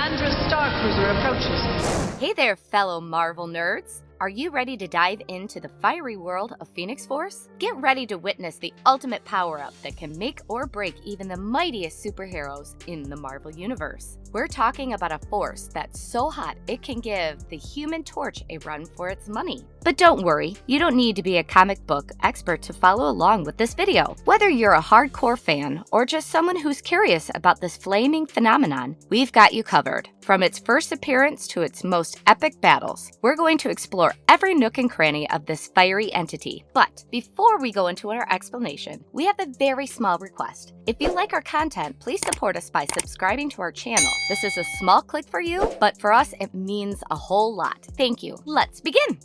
Sandra's Star Cruiser approaches. Hey there, fellow Marvel nerds! Are you ready to dive into the fiery world of Phoenix Force? Get ready to witness the ultimate power-up that can make or break even the mightiest superheroes in the Marvel Universe. We're talking about a force that's so hot it can give the Human Torch a run for its money. But don't worry, you don't need to be a comic book expert to follow along with this video. Whether you're a hardcore fan or just someone who's curious about this flaming phenomenon, we've got you covered. From its first appearance to its most epic battles, we're going to explore every nook and cranny of this fiery entity. But before we go into our explanation, we have a very small request. If you like our content, please support us by subscribing to our channel. This is a small click for you, but for us it means a whole lot. Thank you. Let's begin!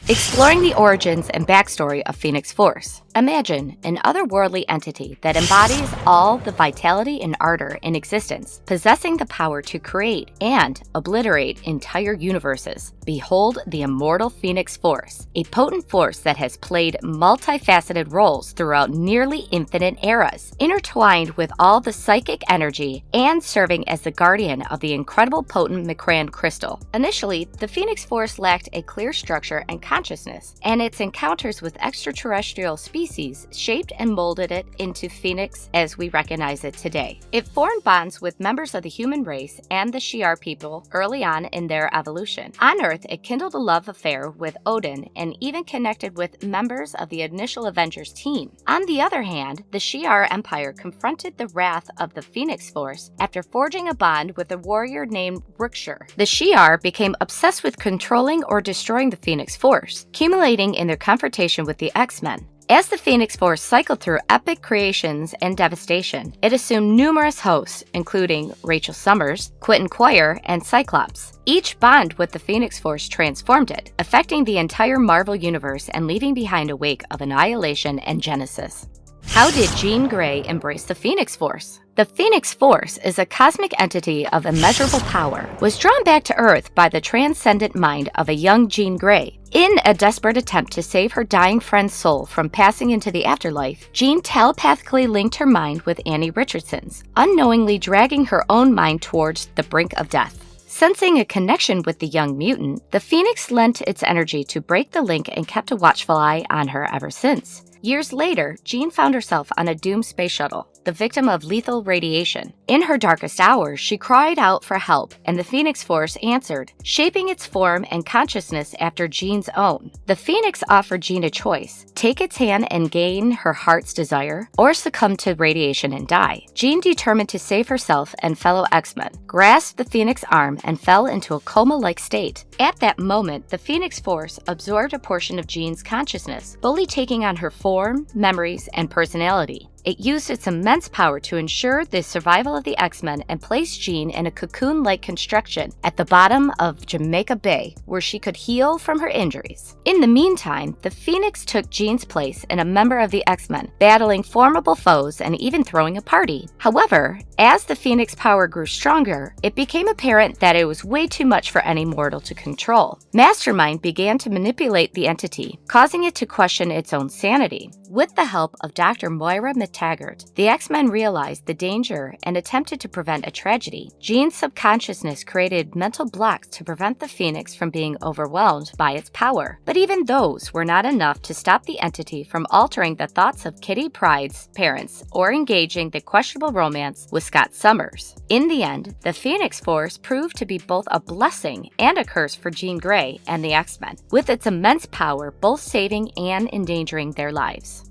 Exploring the origins and backstory of Phoenix Force. Imagine an otherworldly entity that embodies all the vitality and ardor in existence, possessing the power to create and obliterate entire universes. Behold the immortal Phoenix Force, a potent force that has played multifaceted roles throughout nearly infinite eras, intertwined with all the psychic energy and serving as the guardian of the incredible potent Macran crystal. Initially, the Phoenix Force lacked a clear structure and consciousness, and its encounters with extraterrestrial species shaped and molded it into Phoenix as we recognize it today. It formed bonds with members of the human race and the Shi'ar people early on in their evolution. On Earth, it kindled a love affair with Odin and even connected with members of the initial Avengers team. On the other hand, the Shi'ar Empire confronted the wrath of the Phoenix Force after forging a bond with a warrior named Rukshur. The Shi'ar became obsessed with controlling or destroying the Phoenix Force, culminating in their confrontation with the X-Men. As the Phoenix Force cycled through epic creations and devastation, it assumed numerous hosts, including Rachel Summers, Quentin Quire, and Cyclops. Each bond with the Phoenix Force transformed it, affecting the entire Marvel Universe and leaving behind a wake of annihilation and genesis. How did Jean Grey embrace the Phoenix Force? The Phoenix Force is a cosmic entity of immeasurable power, was drawn back to Earth by the transcendent mind of a young Jean Grey. In a desperate attempt to save her dying friend's soul from passing into the afterlife, Jean telepathically linked her mind with Annie Richardson's, unknowingly dragging her own mind towards the brink of death. Sensing a connection with the young mutant, the Phoenix lent its energy to break the link and kept a watchful eye on her ever since. Years later, Jean found herself on a doomed space shuttle, the victim of lethal radiation. In her darkest hours, she cried out for help, and the Phoenix Force answered, shaping its form and consciousness after Jean's own. The Phoenix offered Jean a choice: take its hand and gain her heart's desire, or succumb to radiation and die. Jean, determined to save herself and fellow X-Men, grasped the Phoenix arm and fell into a coma-like state. At that moment, the Phoenix Force absorbed a portion of Jean's consciousness, fully taking on her form, memories, and personality. It used its immense power to ensure the survival of the X-Men and placed Jean in a cocoon-like construction at the bottom of Jamaica Bay, where she could heal from her injuries. In the meantime, the Phoenix took Jean's place and a member of the X-Men, battling formidable foes and even throwing a party. However, as the Phoenix power grew stronger, it became apparent that it was way too much for any mortal to control. Mastermind began to manipulate the entity, causing it to question its own sanity. With the help of Dr. Moira Taggart, the X-Men realized the danger and attempted to prevent a tragedy. Jean's subconsciousness created mental blocks to prevent the Phoenix from being overwhelmed by its power. But even those were not enough to stop the entity from altering the thoughts of Kitty Pryde's parents or engaging the questionable romance with Scott Summers. In the end, the Phoenix Force proved to be both a blessing and a curse for Jean Grey and the X-Men, with its immense power both saving and endangering their lives.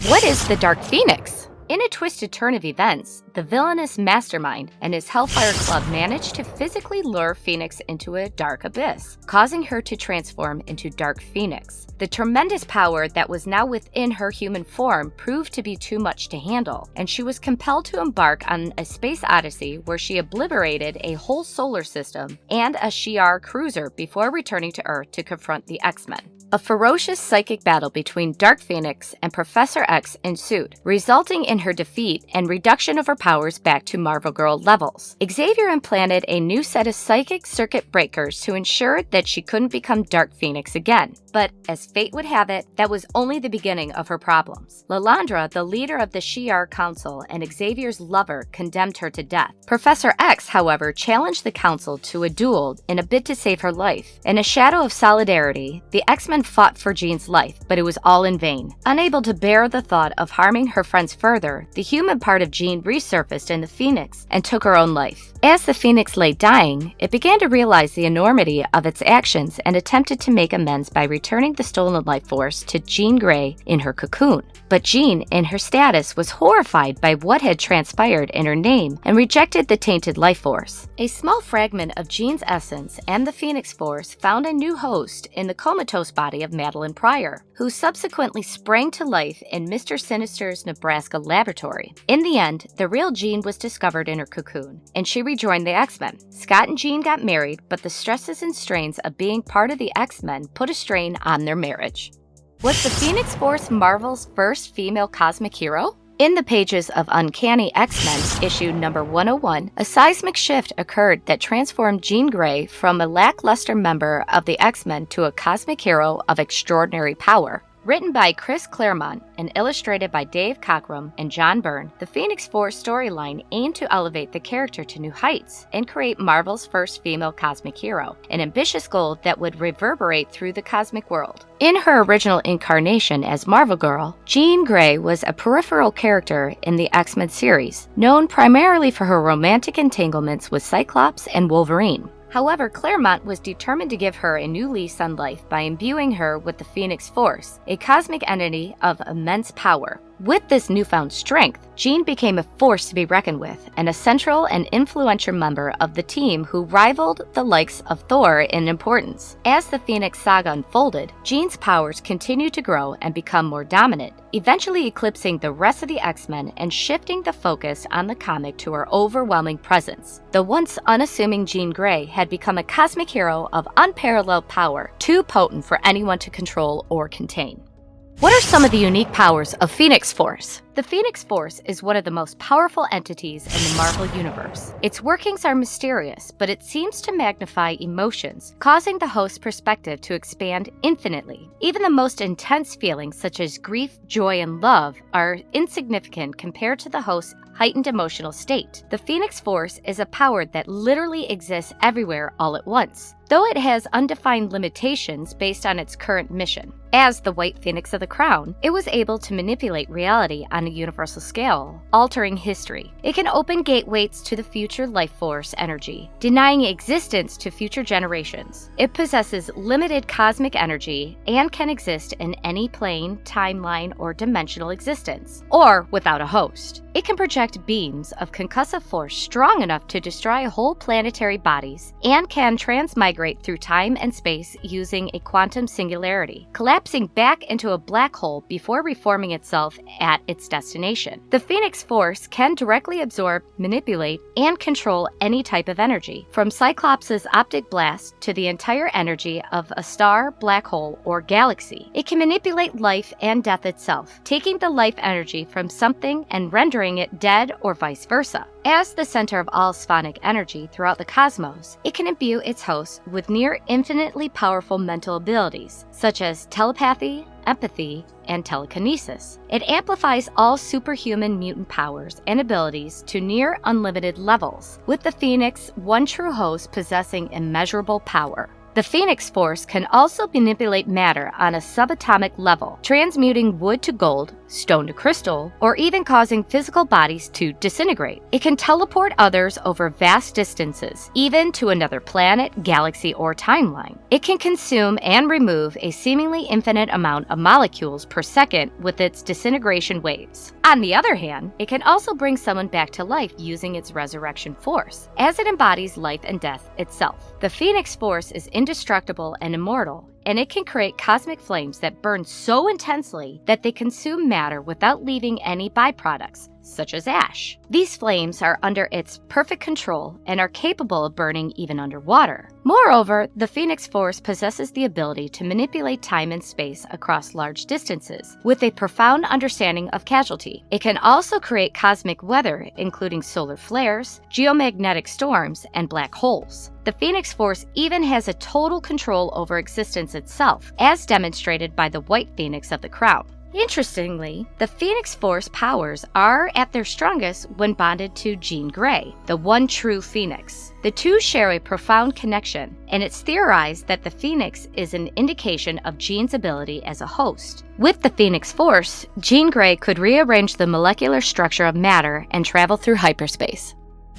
What is the Dark Phoenix? In a twisted turn of events, the villainous Mastermind and his Hellfire Club managed to physically lure Phoenix into a dark abyss, causing her to transform into Dark Phoenix. The tremendous power that was now within her human form proved to be too much to handle, and she was compelled to embark on a space odyssey where she obliterated a whole solar system and a Shi'ar cruiser before returning to Earth to confront the X-Men. A ferocious psychic battle between Dark Phoenix and Professor X ensued, resulting in her defeat and reduction of her powers back to Marvel Girl levels. Xavier implanted a new set of psychic circuit breakers to ensure that she couldn't become Dark Phoenix again. But as fate would have it, that was only the beginning of her problems. Lilandra, the leader of the Shi'ar Council and Xavier's lover, condemned her to death. Professor X, however, challenged the council to a duel in a bid to save her life. In a shadow of solidarity, the X-Men fought for Jean's life, but it was all in vain. Unable to bear the thought of harming her friends further, the human part of Jean resurfaced in the Phoenix and took her own life. As the Phoenix lay dying, it began to realize the enormity of its actions and attempted to make amends by returning the stolen life force to Jean Grey in her cocoon. But Jean, in her status, was horrified by what had transpired in her name and rejected the tainted life force. A small fragment of Jean's essence and the Phoenix Force found a new host in the comatose body of Madeline Pryor, who subsequently sprang to life in Mr. Sinister's Nebraska laboratory. In the end, the real Jean was discovered in her cocoon, and she rejoined the X-Men. Scott and Jean got married, but the stresses and strains of being part of the X-Men put a strain on their marriage. Was the Phoenix Force Marvel's first female cosmic hero? In the pages of Uncanny X-Men, issue number 101, a seismic shift occurred that transformed Jean Grey from a lackluster member of the X-Men to a cosmic hero of extraordinary power. Written by Chris Claremont and illustrated by Dave Cockrum and John Byrne, the Phoenix Force storyline aimed to elevate the character to new heights and create Marvel's first female cosmic hero, an ambitious goal that would reverberate through the cosmic world. In her original incarnation as Marvel Girl, Jean Grey was a peripheral character in the X-Men series, known primarily for her romantic entanglements with Cyclops and Wolverine. However, Claremont was determined to give her a new lease on life by imbuing her with the Phoenix Force, a cosmic entity of immense power. With this newfound strength, Jean became a force to be reckoned with and a central and influential member of the team who rivaled the likes of Thor in importance. As the Phoenix saga unfolded, Jean's powers continued to grow and become more dominant, eventually eclipsing the rest of the X-Men and shifting the focus on the comic to her overwhelming presence. The once unassuming Jean Grey had become a cosmic hero of unparalleled power, too potent for anyone to control or contain. What are some of the unique powers of Phoenix Force? The Phoenix Force is one of the most powerful entities in the Marvel Universe. Its workings are mysterious, but it seems to magnify emotions, causing the host's perspective to expand infinitely. Even the most intense feelings, such as grief, joy, and love, are insignificant compared to the host's heightened emotional state. The Phoenix Force is a power that literally exists everywhere all at once, though it has undefined limitations based on its current mission. As the White Phoenix of the Crown, it was able to manipulate reality on a universal scale, altering history. It can open gateways to the future life force energy, denying existence to future generations. It possesses limited cosmic energy and can exist in any plane, timeline, or dimensional existence, or without a host. It can project beams of concussive force strong enough to destroy whole planetary bodies and can transmigrate through time and space using a quantum singularity, collapsing back into a black hole before reforming itself at its destination. The Phoenix Force can directly absorb, manipulate, and control any type of energy, from Cyclops' optic blast to the entire energy of a star, black hole, or galaxy. It can manipulate life and death itself, taking the life energy from something and rendering it dead or vice versa. As the center of all sphonic energy throughout the cosmos, it can imbue its hosts with near infinitely powerful mental abilities, such as telepathy, empathy, and telekinesis. It amplifies all superhuman mutant powers and abilities to near unlimited levels, with the Phoenix, one true host possessing immeasurable power. The Phoenix Force can also manipulate matter on a subatomic level, transmuting wood to gold, stone to crystal, or even causing physical bodies to disintegrate. It can teleport others over vast distances, even to another planet, galaxy, or timeline. It can consume and remove a seemingly infinite amount of molecules per second with its disintegration waves. On the other hand, it can also bring someone back to life using its resurrection force, as it embodies life and death itself. The Phoenix Force is indestructible and immortal, and it can create cosmic flames that burn so intensely that they consume matter without leaving any byproducts, such as ash. These flames are under its perfect control and are capable of burning even underwater. Moreover, the Phoenix Force possesses the ability to manipulate time and space across large distances, with a profound understanding of causality. It can also create cosmic weather, including solar flares, geomagnetic storms, and black holes. The Phoenix Force even has a total control over existence itself, as demonstrated by the White Phoenix of the Crown. Interestingly, the Phoenix Force powers are at their strongest when bonded to Jean Grey, the one true Phoenix. The two share a profound connection, and it's theorized that the Phoenix is an indication of Jean's ability as a host. With the Phoenix Force, Jean Grey could rearrange the molecular structure of matter and travel through hyperspace.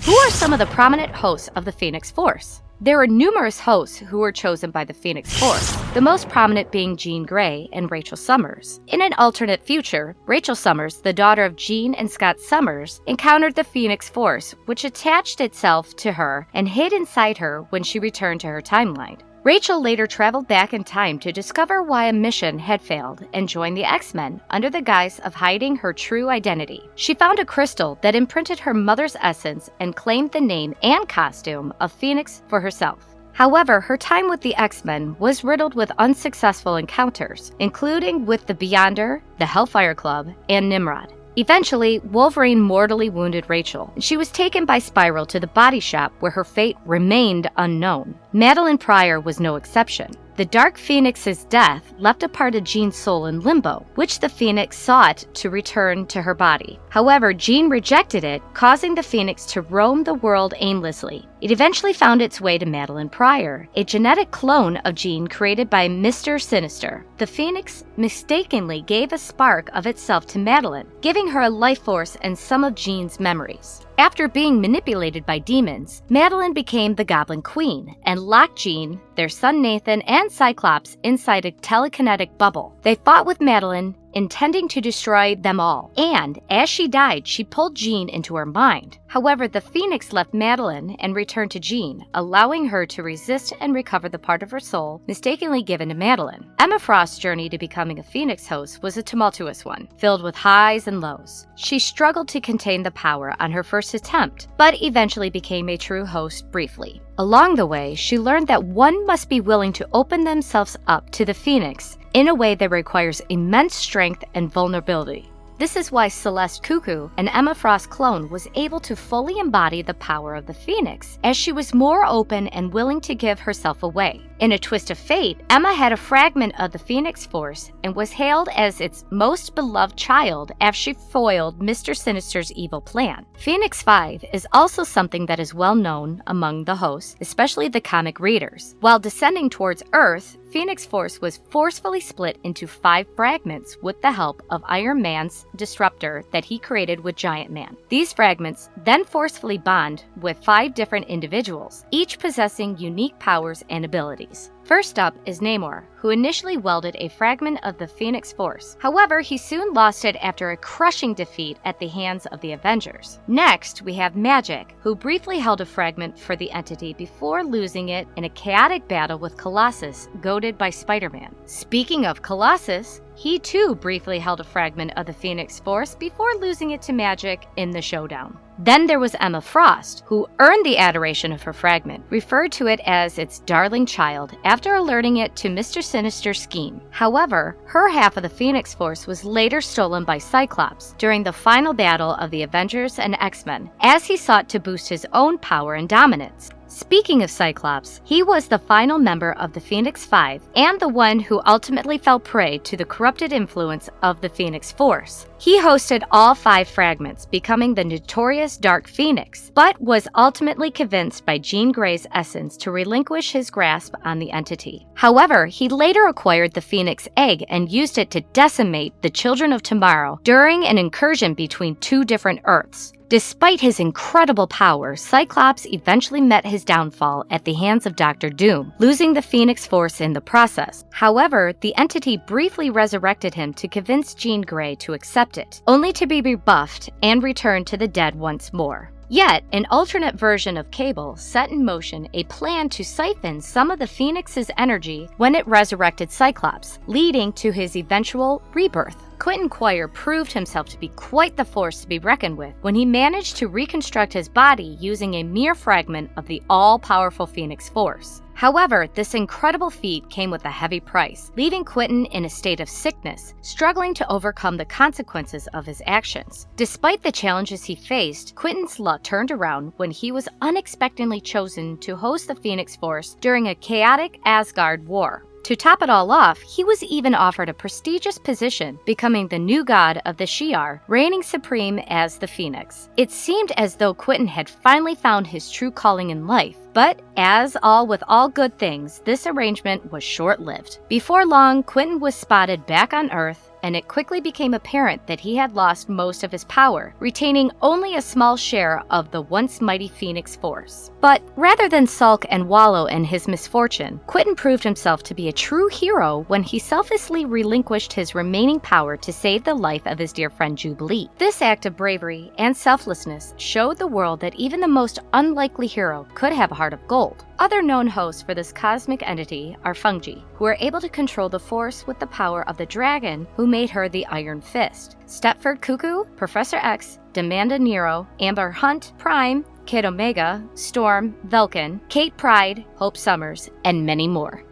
Who are some of the prominent hosts of the Phoenix Force? There are numerous hosts who were chosen by the Phoenix Force, the most prominent being Jean Grey and Rachel Summers. In an alternate future, Rachel Summers, the daughter of Jean and Scott Summers, encountered the Phoenix Force, which attached itself to her and hid inside her when she returned to her timeline. Rachel later traveled back in time to discover why a mission had failed and joined the X-Men under the guise of hiding her true identity. She found a crystal that imprinted her mother's essence and claimed the name and costume of Phoenix for herself. However, her time with the X-Men was riddled with unsuccessful encounters, including with the Beyonder, the Hellfire Club, and Nimrod. Eventually, Wolverine mortally wounded Rachel, and she was taken by Spiral to the body shop where her fate remained unknown. Madeline Pryor was no exception. The Dark Phoenix's death left a part of Jean's soul in limbo, which the Phoenix sought to return to her body. However, Jean rejected it, causing the Phoenix to roam the world aimlessly. It eventually found its way to Madeline Pryor, a genetic clone of Jean created by Mr. Sinister. The Phoenix mistakenly gave a spark of itself to Madeline, giving her a life force and some of Jean's memories. After being manipulated by demons, Madeline became the Goblin Queen and locked Jean, their son Nathan, and Cyclops inside a telekinetic bubble. They fought with Madeline, intending to destroy them all, and as she died, she pulled Jean into her mind. However, the Phoenix left Madeline and returned to Jean, allowing her to resist and recover the part of her soul mistakenly given to Madeline. Emma Frost's journey to becoming a Phoenix host was a tumultuous one, filled with highs and lows. She struggled to contain the power on her first attempt, but eventually became a true host briefly. Along the way, she learned that one must be willing to open themselves up to the Phoenix in a way that requires immense strength and vulnerability. This is why Celeste Cuckoo, an Emma Frost clone, was able to fully embody the power of the Phoenix, as she was more open and willing to give herself away. In a twist of fate, Emma had a fragment of the Phoenix Force and was hailed as its most beloved child after she foiled Mr. Sinister's evil plan. Phoenix 5 is also something that is well known among the hosts, especially the comic readers. While descending towards Earth, Phoenix Force was forcefully split into 5 fragments with the help of Iron Man's disruptor that he created with Giant Man. These fragments then forcefully bond with 5 different individuals, each possessing unique powers and abilities. First up is Namor, who initially wielded a fragment of the Phoenix Force. However, he soon lost it after a crushing defeat at the hands of the Avengers. Next, we have Magic, who briefly held a fragment for the entity before losing it in a chaotic battle with Colossus, goaded by Spider-Man. Speaking of Colossus, he too briefly held a fragment of the Phoenix Force before losing it to Magic in the showdown. Then there was Emma Frost, who earned the adoration of her fragment, referred to it as its darling child after alerting it to Mr. Sinister's scheme. However, her half of the Phoenix Force was later stolen by Cyclops during the final battle of the Avengers and X-Men, as he sought to boost his own power and dominance. Speaking of Cyclops, he was the final member of the Phoenix 5 and the one who ultimately fell prey to the corrupted influence of the Phoenix Force. He hosted all 5 fragments, becoming the notorious Dark Phoenix, but was ultimately convinced by Jean Grey's essence to relinquish his grasp on the entity. However, he later acquired the Phoenix Egg and used it to decimate the Children of Tomorrow during an incursion between 2 different Earths. Despite his incredible power, Cyclops eventually met his downfall at the hands of Dr. Doom, losing the Phoenix Force in the process. However, the entity briefly resurrected him to convince Jean Grey to accept it, only to be rebuffed and return to the dead once more. Yet, an alternate version of Cable set in motion a plan to siphon some of the Phoenix's energy when it resurrected Cyclops, leading to his eventual rebirth. Quentin Quire proved himself to be quite the force to be reckoned with when he managed to reconstruct his body using a mere fragment of the all-powerful Phoenix Force. However, this incredible feat came with a heavy price, leaving Quentin in a state of sickness, struggling to overcome the consequences of his actions. Despite the challenges he faced, Quentin's luck turned around when he was unexpectedly chosen to host the Phoenix Force during a chaotic Asgard war. To top it all off, he was even offered a prestigious position, becoming the new god of the Shi'ar, reigning supreme as the Phoenix. It seemed as though Quentin had finally found his true calling in life, but as with all good things, this arrangement was short-lived. Before long, Quentin was spotted back on Earth, and it quickly became apparent that he had lost most of his power, retaining only a small share of the once mighty Phoenix Force. But rather than sulk and wallow in his misfortune, Quentin proved himself to be a true hero when he selflessly relinquished his remaining power to save the life of his dear friend Jubilee. This act of bravery and selflessness showed the world that even the most unlikely hero could have a heart of gold. Other known hosts for this cosmic entity are fungi, who are able to control the Force with the power of the dragon who made her the Iron Fist. Stepford Cuckoo, Professor X, Demanda Nero, Amber Hunt, Prime, Kid Omega, Storm, Velkin, Kate Pride, Hope Summers, and many more.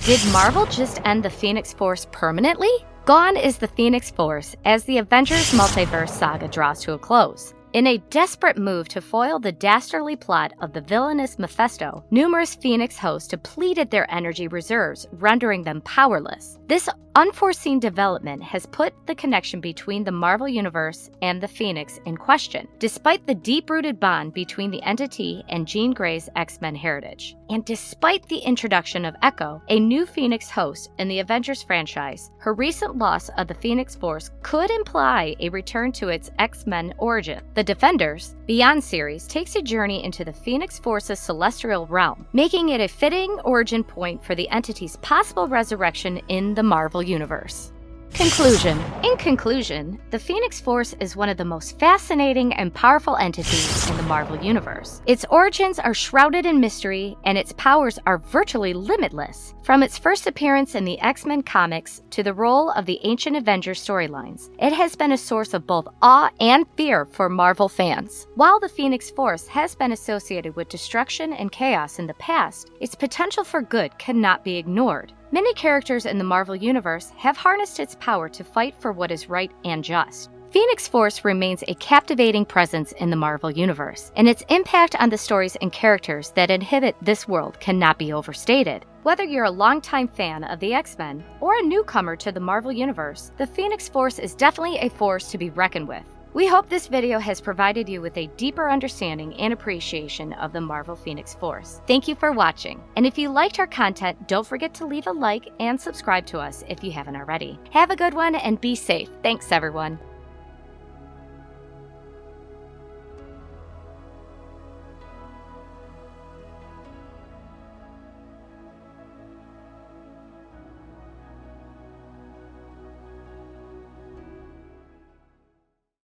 Did Marvel just end the Phoenix Force permanently? Gone is the Phoenix Force as the Avengers Multiverse saga draws to a close. In a desperate move to foil the dastardly plot of the villainous Mephisto, numerous Phoenix hosts depleted their energy reserves, rendering them powerless. This unforeseen development has put the connection between the Marvel Universe and the Phoenix in question, despite the deep-rooted bond between the entity and Jean Grey's X-Men heritage. And despite the introduction of Echo, a new Phoenix host in the Avengers franchise, her recent loss of the Phoenix Force could imply a return to its X-Men origin. The Defenders Beyond series takes a journey into the Phoenix Force's celestial realm, making it a fitting origin point for the entity's possible resurrection in the Marvel Universe. Conclusion. In conclusion, the Phoenix Force is one of the most fascinating and powerful entities in the Marvel Universe. Its origins are shrouded in mystery, and its powers are virtually limitless. From its first appearance in the X-Men comics to the role of the Ancient Avengers storylines, it has been a source of both awe and fear for Marvel fans. While the Phoenix Force has been associated with destruction and chaos in the past, its potential for good cannot be ignored. Many characters in the Marvel Universe have harnessed its power to fight for what is right and just. Phoenix Force remains a captivating presence in the Marvel Universe, and its impact on the stories and characters that inhabit this world cannot be overstated. Whether you're a longtime fan of the X-Men or a newcomer to the Marvel Universe, the Phoenix Force is definitely a force to be reckoned with. We hope this video has provided you with a deeper understanding and appreciation of the Marvel Phoenix Force. Thank you for watching, and if you liked our content, don't forget to leave a like and subscribe to us if you haven't already. Have a good one and be safe. Thanks, everyone.